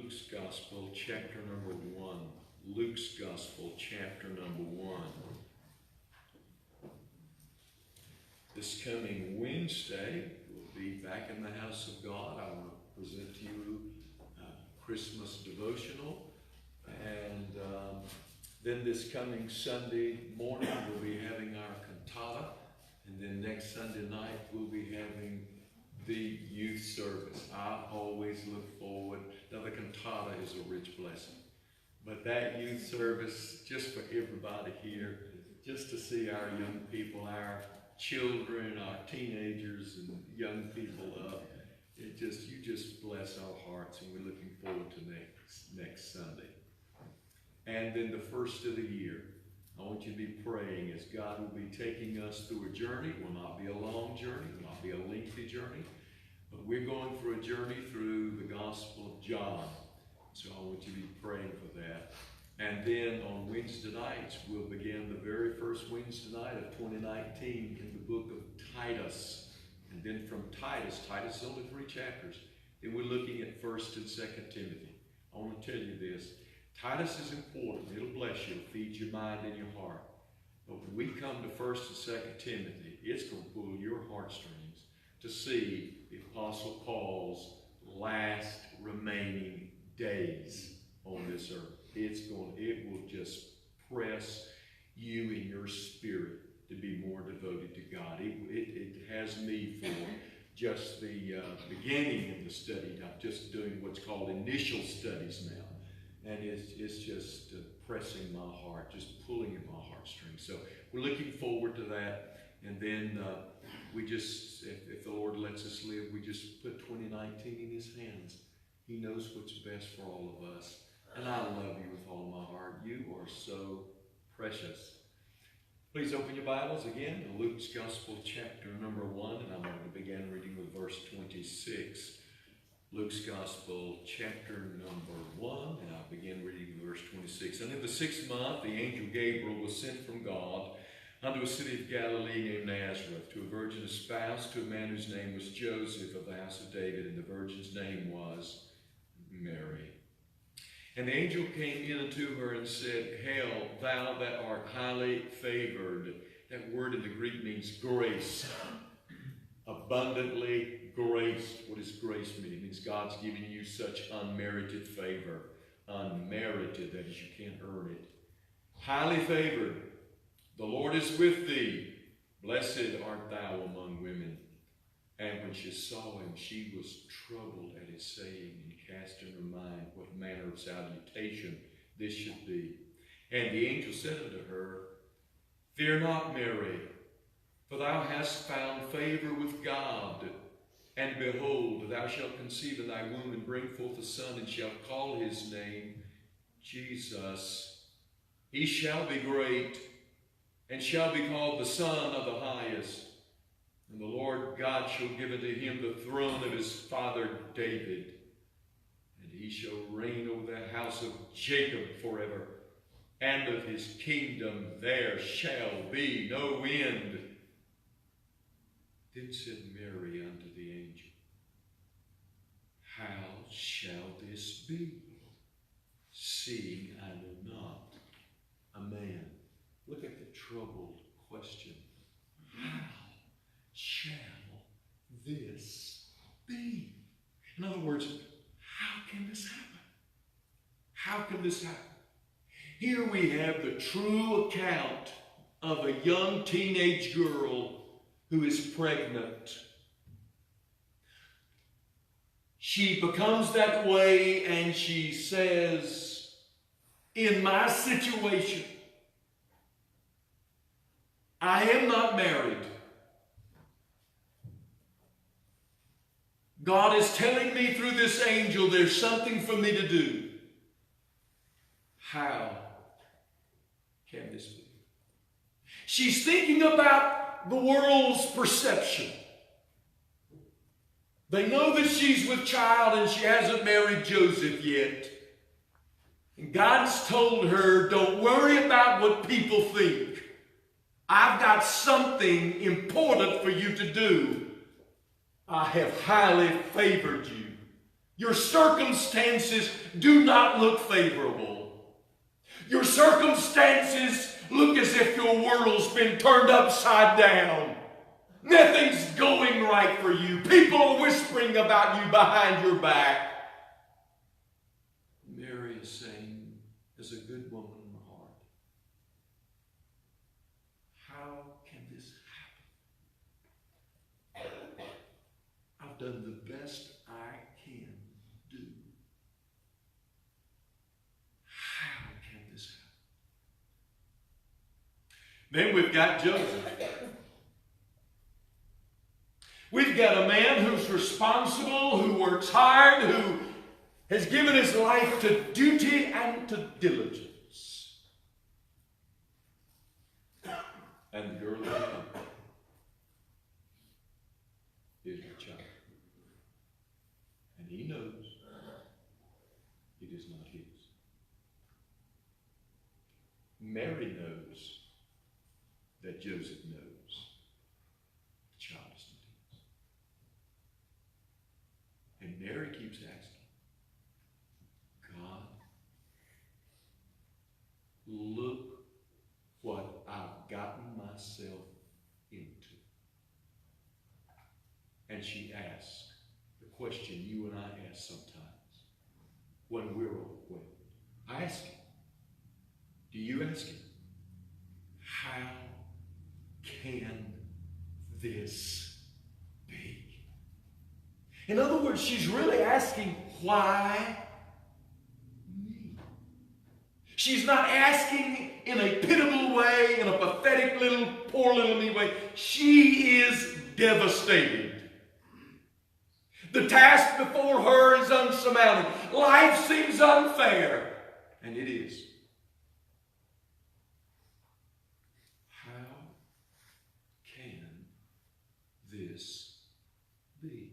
Luke's Gospel, chapter number 1. Luke's Gospel, chapter number 1. This coming Wednesday, we'll be back in the house of God. I want to present to you a Christmas devotional. And then this coming Sunday morning, we'll be having our cantata. And then next Sunday night, we'll be having the youth service. I always look forward. Now, the cantata is a rich blessing. But that youth service, just for everybody here, just to see our young people, our children, our teenagers and young people up, you just bless our hearts, and we're looking forward to next Sunday. And then the first of the year, I want you to be praying as God will be taking us through a journey. It will not be a long journey, it will not be a lengthy journey, but we're going for a journey through the Gospel of John. So I want you to be praying for that. And then on Wednesday nights, we'll begin the very first Wednesday night of 2019 in the book of Titus. And then from Titus is only 3 chapters. Then we're looking at 1st and 2nd Timothy. I want to tell you this. Titus is important. It'll bless you. It'll feed your mind and your heart. But when we come to 1st and 2nd Timothy, it's going to pull your heartstrings to see the Apostle Paul's last remaining days on this earth. It will just press you in your spirit to be more devoted to God. It has me for just the beginning of the study. I'm just doing what's called initial studies now. And it's just pressing my heart, just pulling at my heartstrings. So we're looking forward to that. And then if the Lord lets us live, we just put 2019 in His hands. He knows what's best for all of us. And I love you with all of my heart. You are so precious. Please open your Bibles again to Luke's Gospel, chapter number 1. And I'm going to begin reading with verse 26. Luke's Gospel, chapter number 1, and I'll begin reading verse 26. And in the 6th month, the angel Gabriel was sent from God unto a city of Galilee named Nazareth, to a virgin espoused to a man whose name was Joseph of the house of David, and the virgin's name was Mary. And the angel came in unto her and said, Hail, thou that art highly favored. That word in the Greek means grace. Abundantly graced. What does grace mean? It means God's giving you such unmerited favor. Unmerited, that is, you can't earn it. Highly favored. The Lord is with thee. Blessed art thou among women. And when she saw him, she was troubled at his saying, and cast in her mind what manner of salutation this should be. And the angel said unto her, Fear not, Mary, for thou hast found favor with God. And behold, thou shalt conceive in thy womb and bring forth a son, and shalt call his name Jesus. He shall be great, and shall be called the Son of the Highest. And the Lord God shall give unto him the throne of his father David. And he shall reign over the house of Jacob forever. And of his kingdom there shall be no end. Then said Mary unto the angel, How shall this be, seeing I know not a man? Look at the troubled question. How shall this be? In other words, how can this happen? How can this happen? Here we have the true account of a young teenage girl who is pregnant. She becomes that way and she says, in my situation, I am not married. God is telling me through this angel there's something for me to do. How can this be? She's thinking about the world's perception. They know that she's with child and she hasn't married Joseph yet. And God's told her, don't worry about what people think. I've got something important for you to do. I have highly favored you. Your circumstances do not look favorable. Your circumstances look as if your world's been turned upside down. Nothing's going right for you. People are whispering about you behind your back. Mary is saying, as a good woman in her heart, how can this happen? I've done the best I can do. How can this happen? Then we've got Joseph. We've got a man who's responsible, who works hard, who has given his life to duty and to diligence. And the girl is her child. And he knows it is not his. Mary knows that Joseph knows the child is not his. And Mary keeps asking, God, look what I've gotten myself into. And she asks the question you and I ask sometimes when we're overwhelmed. I ask him, do you ask him, how can this be? In other words, she's really asking, why me? She's not asking in a pitiable way, in a pathetic little, poor little me way. She is devastated. The task before her is unsurmountable. Life seems unfair, and it is. How can this be?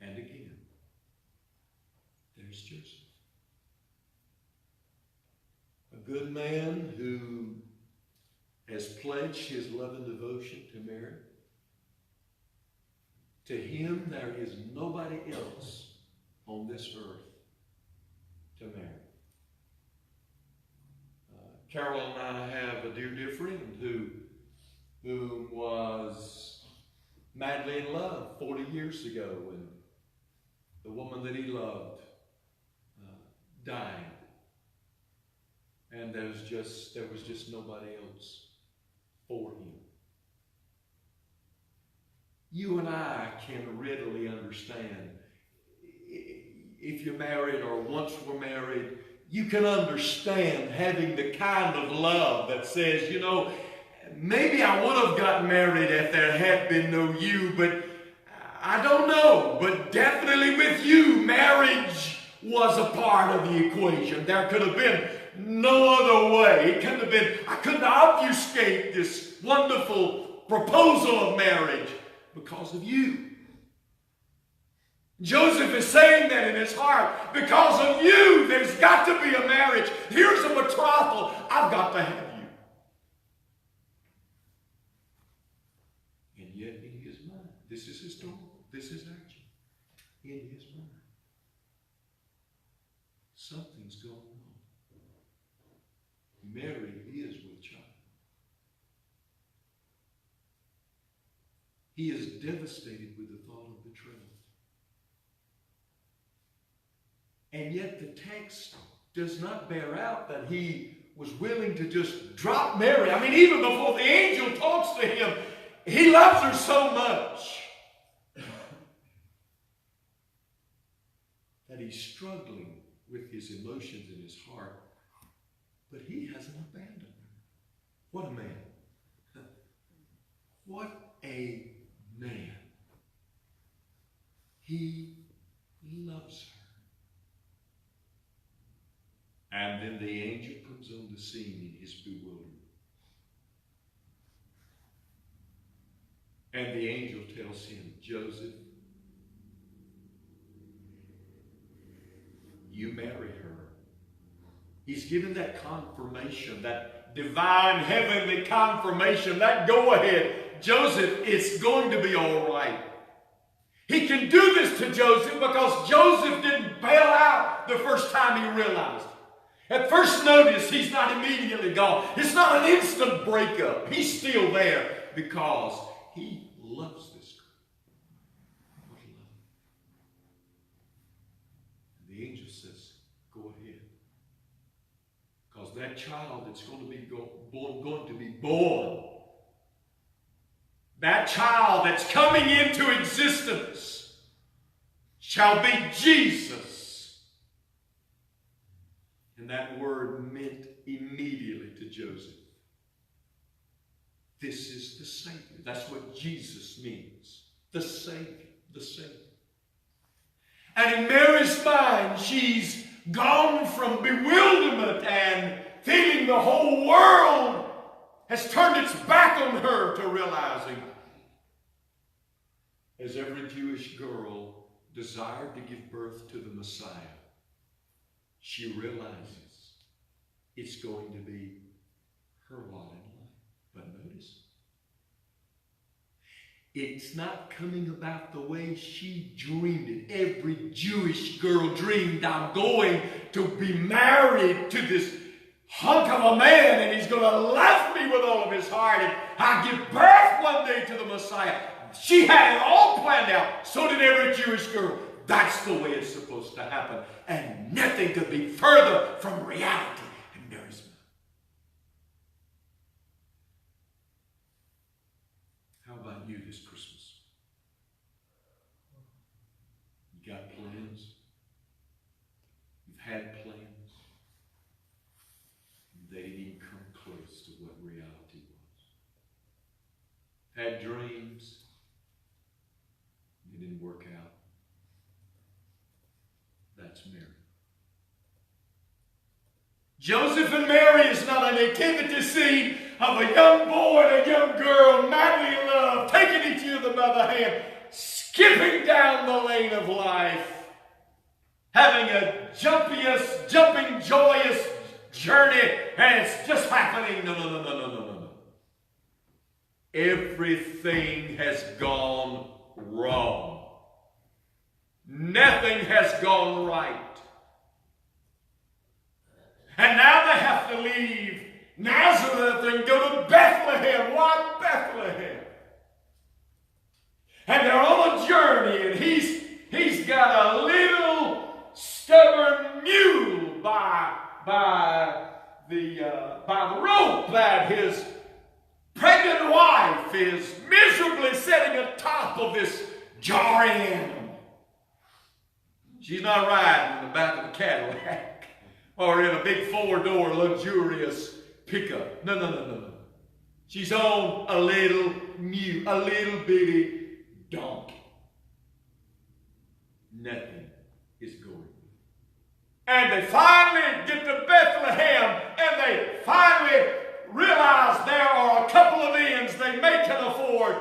And again, there's Joseph. A good man who has pledged his love and devotion to Mary. To him, there is nobody else on this earth to marry. Carol and I have a dear friend who was madly in love 40 years ago when the woman that he loved died. And there was just nobody else for him. You and I can readily understand. If you're married or once were married, you can understand having the kind of love that says, you know, maybe I would have gotten married if there had been no you, but I don't know. But definitely with you, marriage was a part of the equation. There could have been no other way. It couldn't have been, I couldn't obfuscate this wonderful proposal of marriage because of you. Joseph is saying that in his heart. Because of you, there's got to be a marriage. Here's a betrothal. I've got to have you. And yet in his mind, this is historical. This is action. In his mind, something's going on. Mary is with child. He is devastated with the thought of betrayal. And yet the text does not bear out that he was willing to just drop Mary. I mean, even before the angel talks to him, he loves her so much that he's struggling with his emotions in his heart. But he hasn't abandoned her. What a man. What a man. He loves her. And then the angel comes on the scene in his bewilderment. And the angel tells him, Joseph, you marry her. He's given that confirmation, that divine heavenly confirmation, that go ahead. Joseph, it's going to be all right. He can do this news to Joseph because Joseph didn't bail out the first time he realized it. At first notice, he's not immediately gone. It's not an instant breakup. He's still there because he loves this girl. What love. And the angel says, go ahead. Because that child that's going to be born, that child that's coming into existence shall be Jesus. And that word meant immediately to Joseph, this is the Savior. That's what Jesus means. The Savior. The Savior. And in Mary's mind, she's gone from bewilderment and feeling the whole world has turned its back on her to realizing, as every Jewish girl desired to give birth to the Messiah, she realizes it's going to be her lot in life. But notice, it's not coming about the way she dreamed it. Every Jewish girl dreamed, I'm going to be married to this hunk of a man and he's going to love me with all of his heart and I'll give birth one day to the Messiah. She had it all planned out. So did every Jewish girl. That's the way it's supposed to happen. And nothing could be further from reality in Mary's mind. How about you this Christmas? You got plans? You've had plans? They didn't even come close to what reality was. Had dreams? They didn't work out. That's Mary. Joseph and Mary is not a nativity scene of a young boy and a young girl madly in love, taking each other by the hand, skipping down the lane of life, having a jumping, joyous journey, and it's just happening. No. Everything has gone wrong. Nothing has gone right. And now they have to leave Nazareth and go to Bethlehem. Why Bethlehem? And they're on a journey, and he's got a little stubborn mule by the rope that his pregnant wife is miserably sitting atop of this jarring animal. She's not riding in the back of a Cadillac or in a big four-door luxurious pickup. No. She's on a little mule, a little bitty donkey. Nothing is going. And they finally get to Bethlehem, and they finally realize there are a couple of inns they may can afford,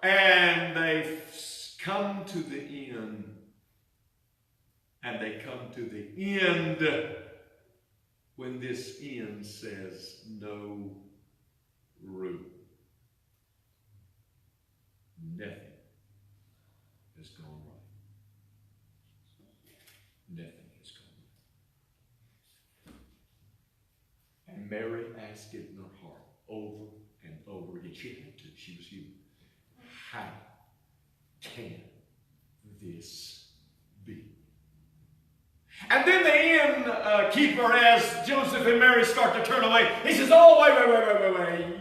and they come to the inn, and they come to the end when this inn says no room. Nothing has gone right. Nothing has gone right. And Mary asked it in her heart over and over again. She had to. She was human. How can this be? And then the innkeeper, as Joseph and Mary start to turn away, he says, oh, wait.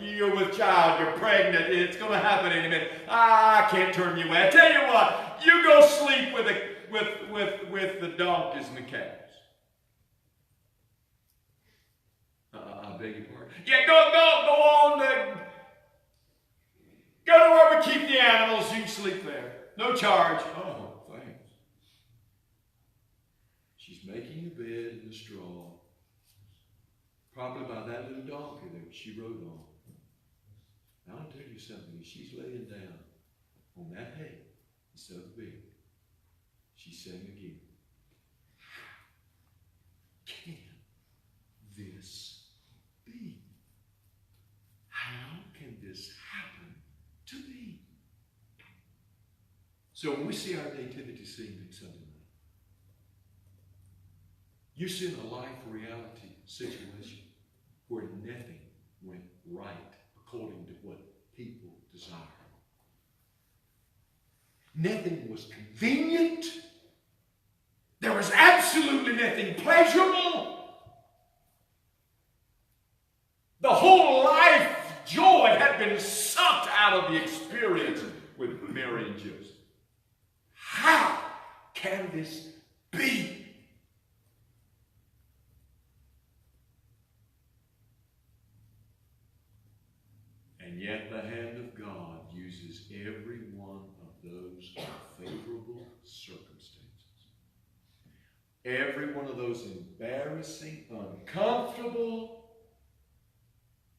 You're with child. You're pregnant. It's going to happen any minute. I can't turn you away. I tell you what, you go sleep with the donkeys and the calves. I beg your pardon. Yeah, go on. Go to where we keep the animals. You can sleep there. No charge. Oh, thanks. She's making a bed in the straw, probably by that little donkey that she rode on. Now I'll tell you something. As she's laying down on that hay instead of the bed, she's saying again, how can this be? How can this happen to me? So when we see our nativity scene next Sunday night, you see a life reality situation where nothing went right according to what people desired. Nothing was convenient. There was absolutely nothing pleasurable. The whole life joy had been sucked out of the experience with Mary and Joseph. How can this be? And yet the hand of God uses every one of those favorable circumstances. Every one of those embarrassing, uncomfortable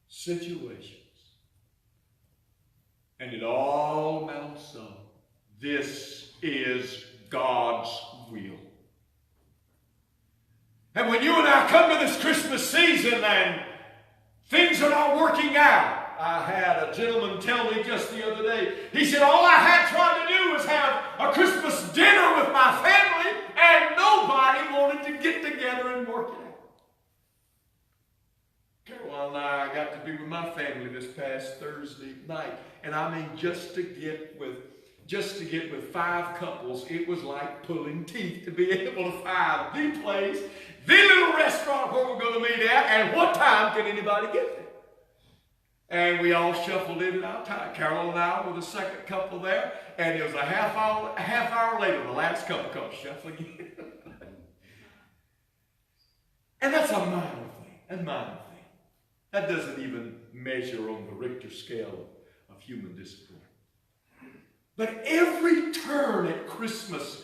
situations. And it all amounts up. This is God's will. And when you and I come to this Christmas season and things are not working out, I had a gentleman tell me just the other day, he said, all I had tried to do was have a Christmas dinner with my family, and nobody wanted to get together and work it out. Carol and I got to be with my family this past Thursday night, and I mean just to get with 5 couples, it was like pulling teeth to be able to find the place, the little restaurant where we're going to meet at, and what time can anybody get there. And we all shuffled in and out. Carol and I were the second couple there, and it was a half hour later, the last couple comes shuffling in. And that's a minor thing, That doesn't even measure on the Richter scale of human discipline. But every turn at Christmas,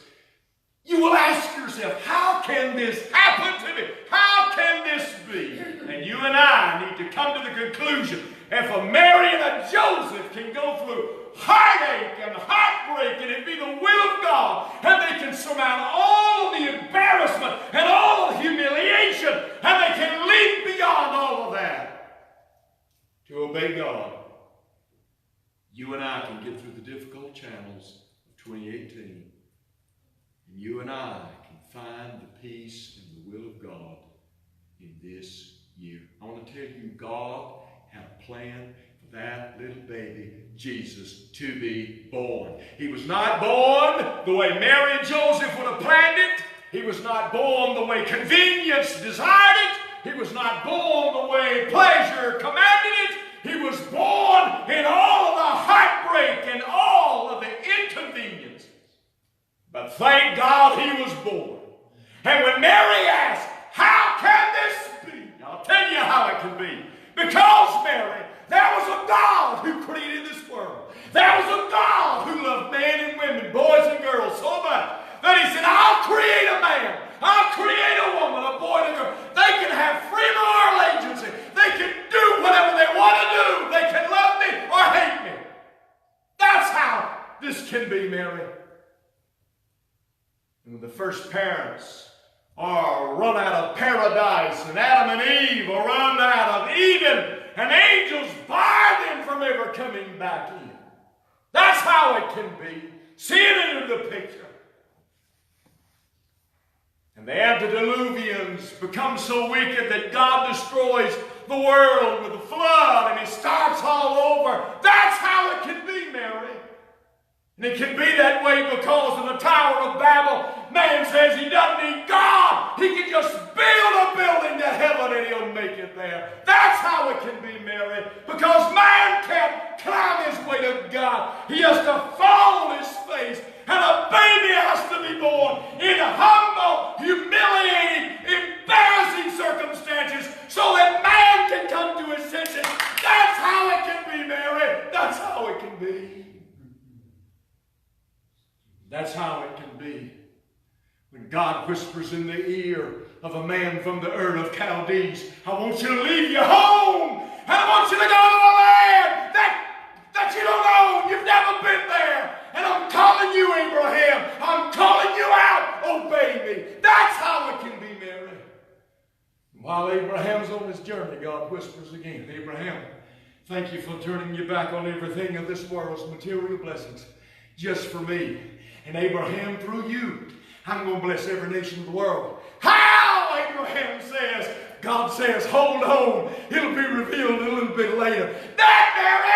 you will ask yourself, how can this happen to me? How can this be? And you and I need to come to the conclusion, if a Mary and a Joseph can go through heartache and heartbreak, and it be the will of God, and they can surmount all of the embarrassment and all of the humiliation, and they can leap beyond all of that to obey God, you and I can get through the difficult channels of 2018. And you and I can find the peace and the will of God in this year. I want to tell you, God had a plan for that little baby, Jesus, to be born. He was not born the way Mary and Joseph would have planned it. He was not born the way convenience desired it. He was not born the way pleasure commanded it. He was born in all of the heartbreak and all of the inconveniences. But thank God he was born. And when Mary asked, how can this be? I'll tell you how it can be. Because, Mary, there was a God who created this world. There was a God who loved men and women, boys and girls so much that he said, I'll create a man. I'll create a woman, a boy and a girl. They can have free moral agency. They can do whatever they want to do. They can love me or hate me. That's how this can be, Mary. And when the first parents are run out of paradise, and Adam and Eve are run out of Eden, and angels bar them from ever coming back in. That's how it can be. See it into the picture. And the antediluvians become so wicked that God destroys the world with a flood, and it starts all over. That's how it can be, Mary. And it can be that way because of the Tower of Babel. Man says he doesn't need God. He can just build a building to heaven and he'll make it there. That's how it can be, Mary. Because man can't climb his way to God. He has to fall on his face. And a baby has to be born in humble, humiliating, embarrassing circumstances so that man can come to his senses. That's how it can be, Mary. That's how it can be. That's how it can be. When God whispers in the ear of a man from the Ur of Chaldees, I want you to leave your home, and I want you to go to a land that you don't own. You've never been there. And I'm calling you, Abraham. I'm calling you out. Obey me. That's how it can be, Mary. While Abraham's on his journey, God whispers again, Abraham, thank you for turning your back on everything of this world's material blessings just for me. And Abraham, through you, I'm going to bless every nation of the world. How? Abraham says. God says, hold on. It'll be revealed a little bit later. Mary,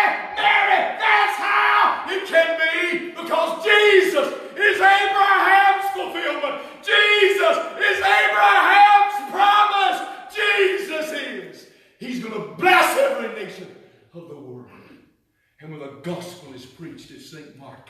that's how it can be. Because Jesus is Abraham's fulfillment. Jesus is Abraham's promise. Jesus is. He's going to bless every nation of the world. And when the gospel is preached at St. Mark,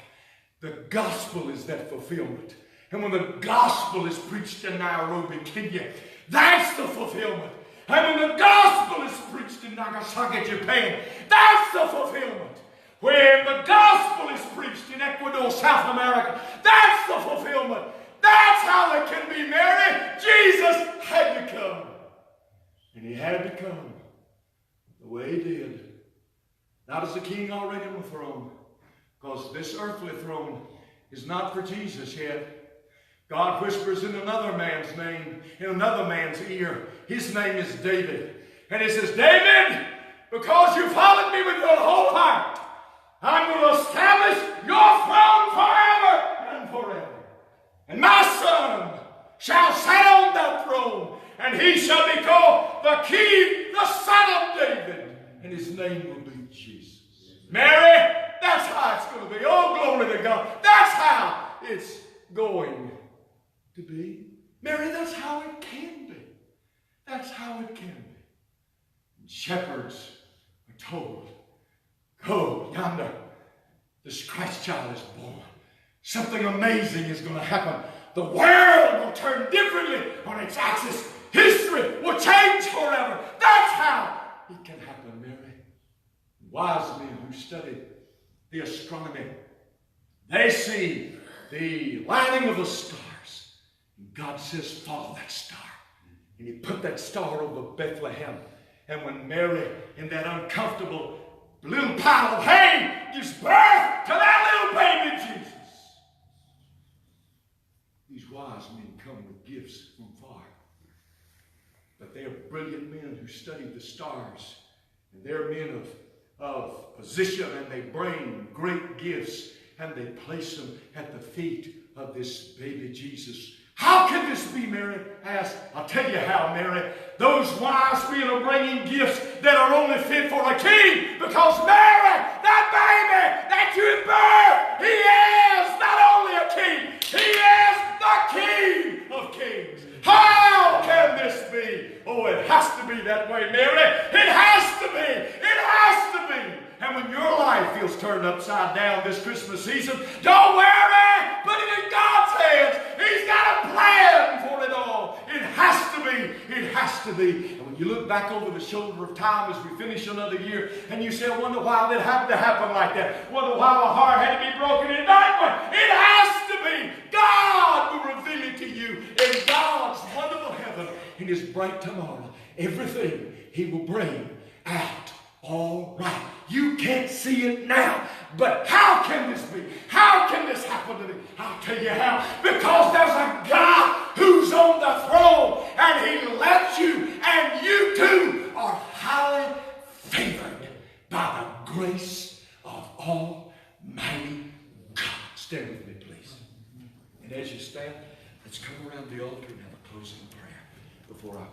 the gospel is that fulfillment. And when the gospel is preached in Nairobi, Kenya, that's the fulfillment. And when the gospel is preached in Nagasaki, Japan, that's the fulfillment. When the gospel is preached in Ecuador, South America, that's the fulfillment. That's how it can be, Mary. Jesus had to come. And he had to come the way he did. Not as a king already on the throne, because this earthly throne is not for Jesus yet. God whispers in another man's name, in another man's ear. His name is David. And he says, David, because you followed me with your whole heart, I'm going to establish your throne forever and forever. And my son shall sit on that throne, and he shall be called the King, the Son of David. And his name will be Jesus. Mary, that's how it's going to be. Oh, glory to God. That's how it's going to be. Mary, that's how it can be. That's how it can be. And shepherds are told, go yonder. This Christ child is born. Something amazing is going to happen. The world will turn differently on its axis. History will change forever. That's how it can happen, Mary. Wise men who studied the astronomy, they see the lining of the stars. And God says, follow that star. And he put that star over Bethlehem. And when Mary, in that uncomfortable little pile of hay, gives birth to that little baby Jesus, these wise men come with gifts from far. But they are brilliant men who study the stars. And they're men of position, and they bring great gifts, and they place them at the feet of this baby Jesus. How can this be, Mary asked. I'll tell you how, Mary. Those wise men are bringing gifts that are only fit for a king, because Mary, that baby that you birthed, he is not only a king, he is the King of kings. How can this be? Oh, it has to be that way, Mary. It has to be. It has to be. And when your life feels turned upside down this Christmas season, don't worry. Put it in God's hands. He's got a plan for it all. It has to be. It has to be. And when you look back over the shoulder of time as we finish another year, and you say, I wonder why it had to happen like that. Wonder why my heart had to be broken in that way. It has to be. God will reveal it to you in God's wonderful heaven, in his bright tomorrow. Everything he will bring out all right. You can't see it now, but how can this be? How can this happen to me? I'll tell you how. Because there's a God who's on the throne, and he loves you, and you too are highly favored by the grace of Almighty God. Stand with me, please. And as you stand, let's come around the altar and have a closing prayer before I